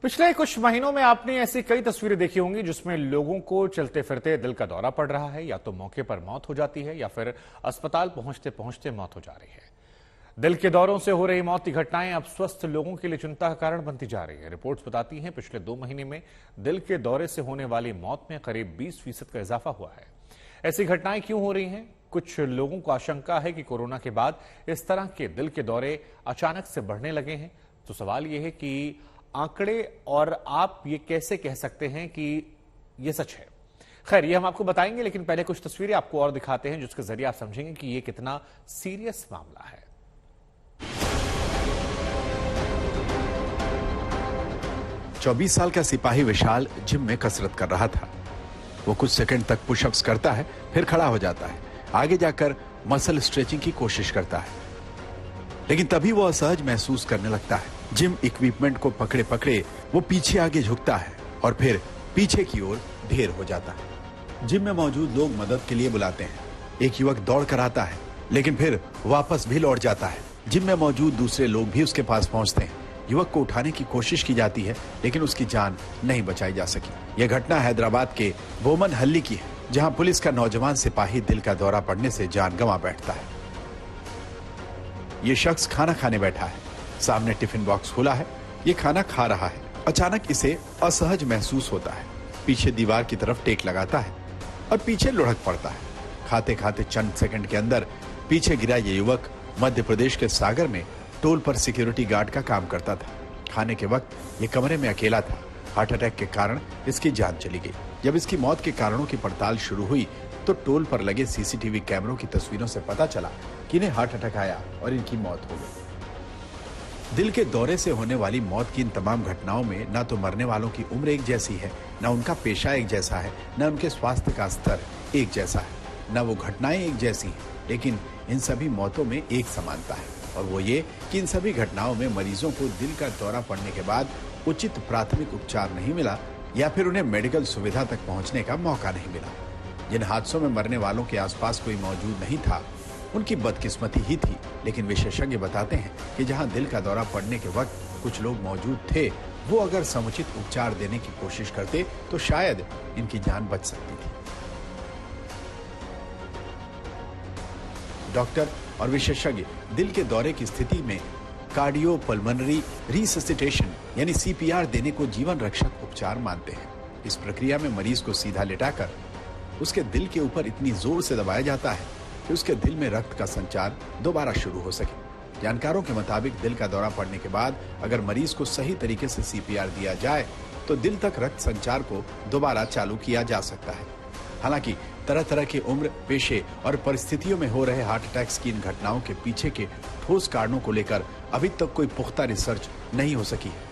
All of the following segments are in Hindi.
पिछले कुछ महीनों में आपने ऐसी कई तस्वीरें देखी होंगी जिसमें लोगों को चलते फिरते दिल का दौरा पड़ रहा है, या तो मौके पर मौत हो जाती है या फिर अस्पताल पहुंचते पहुंचते मौत हो जा रही है। दिल के दौरों से हो रही मौत की घटनाएं अब स्वस्थ लोगों के लिए चिंता का कारण बनती जा रही है। रिपोर्ट्स बताती हैं पिछले 2 महीने में दिल के दौरे से होने वाली मौत में करीब 20% का इजाफा हुआ है। ऐसी घटनाएं क्यों हो रही हैं? कुछ लोगों को आशंका है कि कोरोना के बाद इस तरह के दिल के दौरे अचानक से बढ़ने लगे हैं। तो सवाल यह है कि आंकड़े और आप ये कैसे कह सकते हैं कि ये सच है? खैर, ये हम आपको बताएंगे, लेकिन पहले कुछ तस्वीरें आपको और दिखाते हैं जिसके जरिए आप समझेंगे कि ये कितना सीरियस मामला है। 24 साल का सिपाही विशाल जिम में कसरत कर रहा था। वो कुछ सेकंड तक पुशअप्स करता है, फिर खड़ा हो जाता है, आगे जाकर मसल स्ट्रेचिंग की कोशिश करता है, लेकिन तभी वो असहज महसूस करने लगता है। जिम इक्विपमेंट को पकड़े पकड़े वो पीछे आगे झुकता है और फिर पीछे की ओर ढेर हो जाता है। जिम में मौजूद लोग मदद के लिए बुलाते हैं। एक युवक दौड़ कर आता है, लेकिन फिर वापस भी लौट जाता है। जिम में मौजूद दूसरे लोग भी उसके पास पहुंचते हैं। युवक को उठाने की कोशिश की जाती है, लेकिन उसकी जान नहीं बचाई जा सकी। यह घटना हैदराबाद के बोमनहल्ली की है, जहां पुलिस का नौजवान सिपाही दिल का दौरा पड़ने से जान गंवा बैठता है। ये शख्स खाना खाने बैठा है। सामने टिफिन बॉक्स खुला है, ये खाना खा रहा है। अचानक इसे असहज महसूस होता है। पीछे दीवार की तरफ टेक लगाता है और पीछे लुढ़क पड़ता है। खाते खाते चंद सेकंड के अंदर पीछे गिरा ये युवक मध्य प्रदेश के सागर में टोल पर सिक्योरिटी गार्ड का काम करता था। खाने के वक्त ये कमरे में अकेला था। हार्ट अटैक के कारण इसकी जान चली गई। जब इसकी मौत के कारणों की पड़ताल शुरू हुई तो टोल पर लगे सीसीटीवी कैमरों की तस्वीरों से पता चला कि इन्हें हार्ट अटैक आया और इनकी मौत हो गई। दिल के दौरे से होने वाली मौत की इन तमाम घटनाओं में ना तो मरने वालों की उम्र एक जैसी है, ना उनका पेशा एक जैसा है, ना उनके स्वास्थ्य का स्तर एक जैसा है, ना वो घटनाएं एक जैसी हैं, लेकिन इन सभी मौतों में एक समानता है, और वो ये कि इन सभी घटनाओं में मरीजों को दिल का दौरा पड़ने के बाद उचित प्राथमिक उपचार नहीं मिला या फिर उन्हें मेडिकल सुविधा तक पहुंचने का मौका नहीं मिला। जिन हादसों में मरने वालों के आसपास कोई मौजूद नहीं था, उनकी बदकिस्मती ही थी, लेकिन विशेषज्ञ बताते हैं कि जहां दिल का दौरा पड़ने के वक्त कुछ लोग मौजूद थे, वो अगर समुचित उपचार देने की कोशिश करते तो शायद इनकी जान बच सकती थी। डॉक्टर और विशेषज्ञ दिल के दौरे की स्थिति में कार्डियोपल्मोनरी रिससिटेशन यानी सीपीआर देने को जीवन रक्षक उपचार मानते हैं। इस प्रक्रिया में मरीज को सीधा लिटाकर उसके दिल के ऊपर इतनी जोर से दबाया जाता है कि उसके दिल में रक्त का संचार दोबारा शुरू हो सके। जानकारों के मुताबिक दिल का दौरा पड़ने के बाद अगर मरीज को सही तरीके से सीपीआर दिया जाए तो दिल तक रक्त संचार को दोबारा चालू किया जा सकता है। हालांकि तरह तरह के उम्र, पेशे और परिस्थितियों में हो रहे हार्ट अटैक्स की इन घटनाओं के पीछे के ठोस कारणों को लेकर अभी तक कोई पुख्ता रिसर्च नहीं हो सकी है।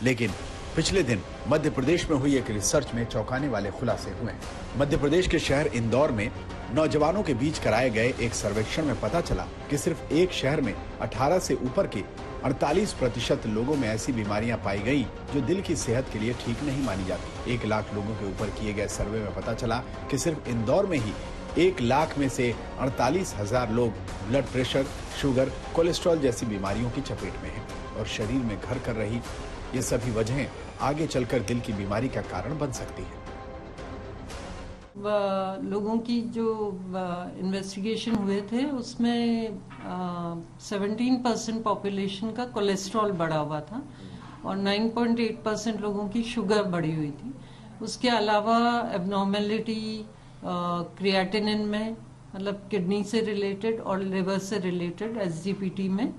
लेकिन पिछले दिन मध्य प्रदेश में हुई एक रिसर्च में चौंकाने वाले खुलासे हुए हैं। मध्य प्रदेश के शहर इंदौर में नौजवानों के बीच कराए गए एक सर्वेक्षण में पता चला कि सिर्फ एक शहर में 18 से ऊपर के 48% लोगों में ऐसी बीमारियां पाई गई जो दिल की सेहत के लिए ठीक नहीं मानी जाती। 1 लाख लोगों के ऊपर किए गए सर्वे में पता चला कि सिर्फ इंदौर में ही 1 लाख में से 48,000 लोग ब्लड प्रेशर, शुगर, कोलेस्ट्रॉल जैसी बीमारियों की चपेट में हैं, और शरीर में घर कर रही ये सभी वजहें आगे चलकर दिल की बीमारी का कारण बन सकती है। लोगों की जो इन्वेस्टिगेशन हुए थे उसमें 17% पॉपुलेशन का कोलेस्ट्रॉल बढ़ा हुआ था और 9.8% लोगों की शुगर बढ़ी हुई थी। उसके अलावा एबनॉर्मेलिटी क्रिएटिनिन में, मतलब किडनी से रिलेटेड और लिवर से रिलेटेड एसजीपीटी में,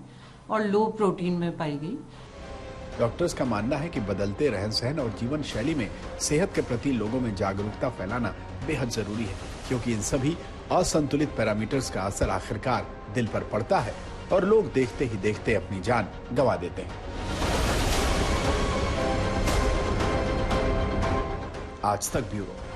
और लो प्रोटीन में पाई गई। डॉक्टर्स का मानना है कि बदलते रहन सहन और जीवन शैली में सेहत के प्रति लोगों में जागरूकता फैलाना बेहद जरूरी है, क्योंकि इन सभी असंतुलित पैरामीटर्स का असर आखिरकार दिल पर पड़ता है और लोग देखते ही देखते अपनी जान गंवा देते हैं। आज तक ब्यूरो।